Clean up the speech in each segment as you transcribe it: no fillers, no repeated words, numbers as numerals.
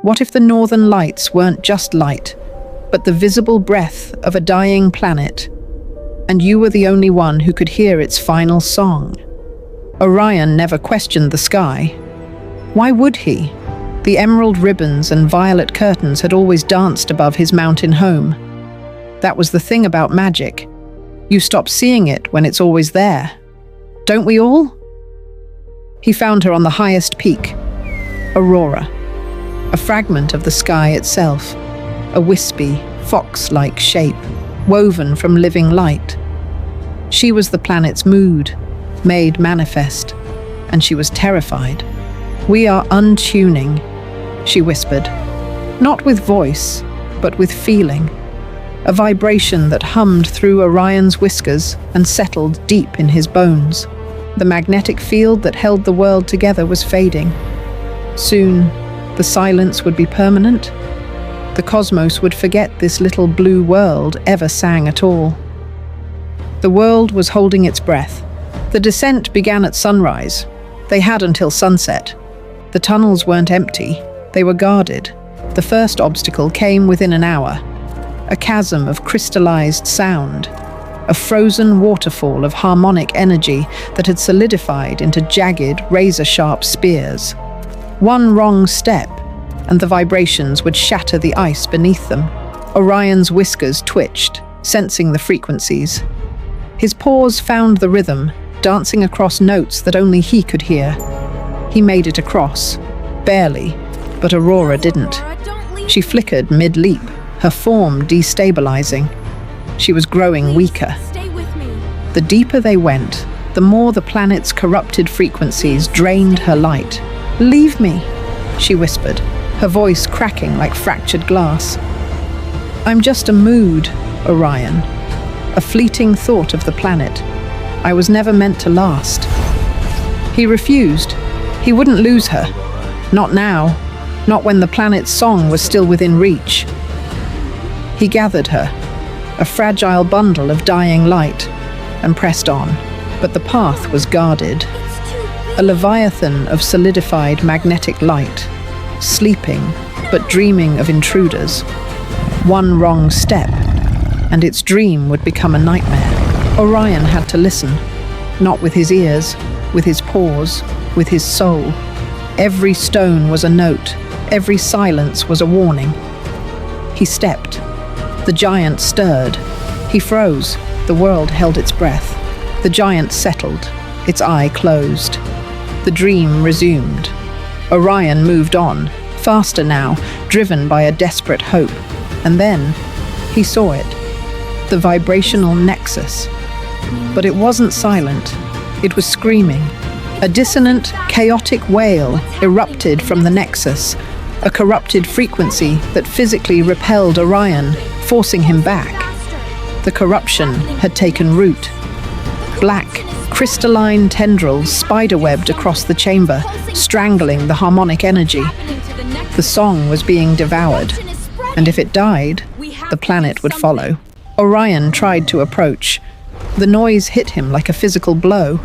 What if the northern lights weren't just light, but the visible breath of a dying planet, and you were the only one who could hear its final song? Orion never questioned the sky. Why would he? The emerald ribbons and violet curtains had always danced above his mountain home. That was the thing about magic. You stop seeing it when it's always there. Don't we all? He found her on the highest peak, Aurora, a fragment of the sky itself, a wispy, fox-like shape, woven from living light. She was the planet's mood, made manifest, and she was terrified. "We are untuning," she whispered, not with voice, but with feeling, a vibration that hummed through Orion's whiskers and settled deep in his bones. The magnetic field that held the world together was fading. Soon, the silence would be permanent. The cosmos would forget this little blue world ever sang at all. The world was holding its breath. The descent began at sunrise. They had until sunset. The tunnels weren't empty, they were guarded. The first obstacle came within an hour. A chasm of crystallized sound, a frozen waterfall of harmonic energy that had solidified into jagged, razor-sharp spears. One wrong step, and the vibrations would shatter the ice beneath them. Orion's whiskers twitched, sensing the frequencies. His paws found the rhythm, dancing across notes that only he could hear. He made it across, barely, but Aurora didn't. She flickered mid-leap, her form destabilizing. She was growing weaker. The deeper they went, the more the planet's corrupted frequencies drained her light. "Leave me," she whispered, her voice cracking like fractured glass. "I'm just a mood, Orion. A fleeting thought of the planet. I was never meant to last." He refused. He wouldn't lose her. Not now. Not when the planet's song was still within reach. He gathered her, a fragile bundle of dying light, and pressed on. But the path was guarded. A leviathan of solidified magnetic light, sleeping but dreaming of intruders. One wrong step, and its dream would become a nightmare. Orion had to listen, not with his ears, with his paws, with his soul. Every stone was a note, every silence was a warning. He stepped. The giant stirred. He froze. The world held its breath. The giant settled, its eye closed. The dream resumed. Orion moved on, faster now, driven by a desperate hope. And then, he saw it. The Vibrational Nexus. But it wasn't silent. It was screaming. A dissonant, chaotic wail erupted from the Nexus, a corrupted frequency that physically repelled Orion, forcing him back. The corruption had taken root. Black, crystalline tendrils spiderwebbed across the chamber, strangling the harmonic energy. The song was being devoured, and if it died, the planet would follow. Orion tried to approach. The noise hit him like a physical blow.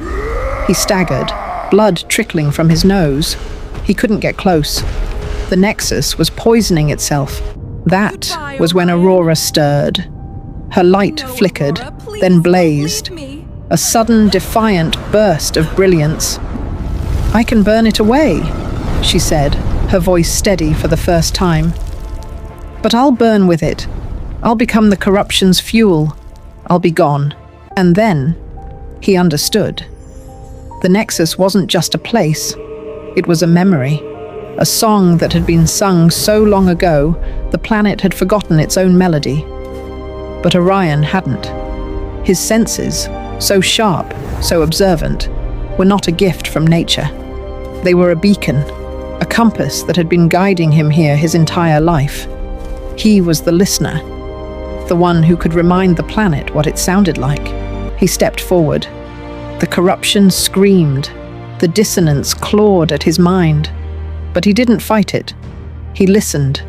He staggered, blood trickling from his nose. He couldn't get close. The Nexus was poisoning itself. That was when Aurora stirred. Her light flickered, then blazed. A sudden, defiant burst of brilliance. "I can burn it away," she said, her voice steady for the first time. "But I'll burn with it. I'll become the corruption's fuel. I'll be gone." And then, he understood. The Nexus wasn't just a place. It was a memory. A song that had been sung so long ago, the planet had forgotten its own melody. But Orion hadn't. His senses, so sharp, so observant, were not a gift from nature. They were a beacon, a compass that had been guiding him here his entire life. He was the listener, the one who could remind the planet what it sounded like. He stepped forward. The corruption screamed. The dissonance clawed at his mind. But he didn't fight it. He listened,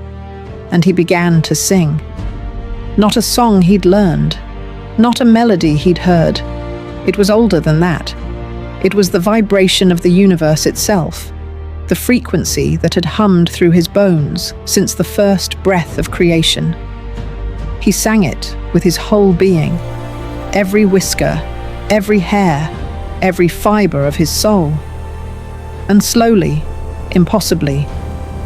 and he began to sing. Not a song he'd learned, not a melody he'd heard. It was older than that. It was the vibration of the universe itself, the frequency that had hummed through his bones since the first breath of creation. He sang it with his whole being, every whisker, every hair, every fiber of his soul. And slowly, impossibly,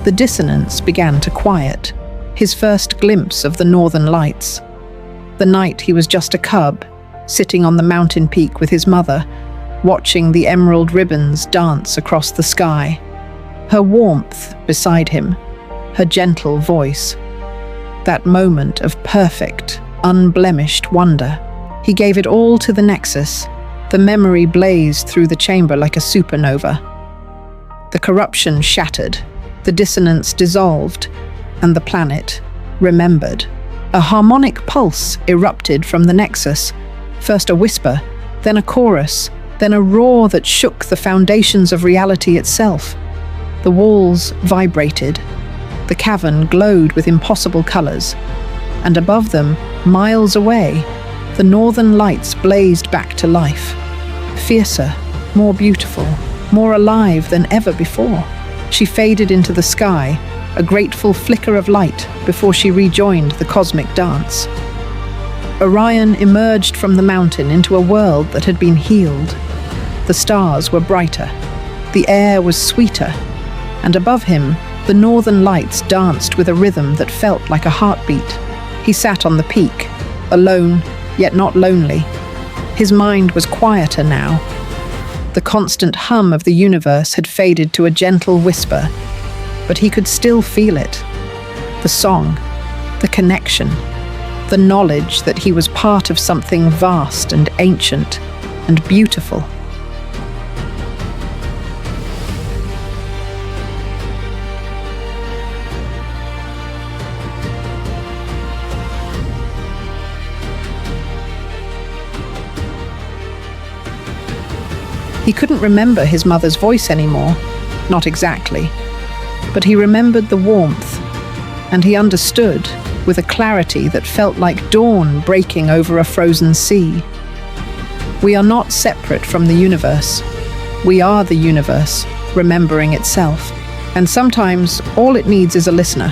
the dissonance began to quiet, his first glimpse of the northern lights. The night he was just a cub, sitting on the mountain peak with his mother, watching the emerald ribbons dance across the sky. Her warmth beside him, her gentle voice. That moment of perfect, unblemished wonder. He gave it all to the Nexus. The memory blazed through the chamber like a supernova. The corruption shattered, the dissonance dissolved, and the planet remembered. A harmonic pulse erupted from the Nexus, first a whisper, then a chorus, then a roar that shook the foundations of reality itself. The walls vibrated, the cavern glowed with impossible colors, and above them, miles away, the northern lights blazed back to life, fiercer, more beautiful, more alive than ever before. She faded into the sky, a grateful flicker of light before she rejoined the cosmic dance. Orion emerged from the mountain into a world that had been healed. The stars were brighter, the air was sweeter, and above him, the northern lights danced with a rhythm that felt like a heartbeat. He sat on the peak, alone, yet not lonely. His mind was quieter now. The constant hum of the universe had faded to a gentle whisper, but he could still feel it. The song, the connection, the knowledge that he was part of something vast and ancient and beautiful. He couldn't remember his mother's voice anymore, not exactly, but he remembered the warmth, and he understood with a clarity that felt like dawn breaking over a frozen sea. We are not separate from the universe. We are the universe, remembering itself, and sometimes all it needs is a listener.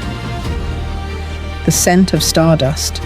The scent of stardust,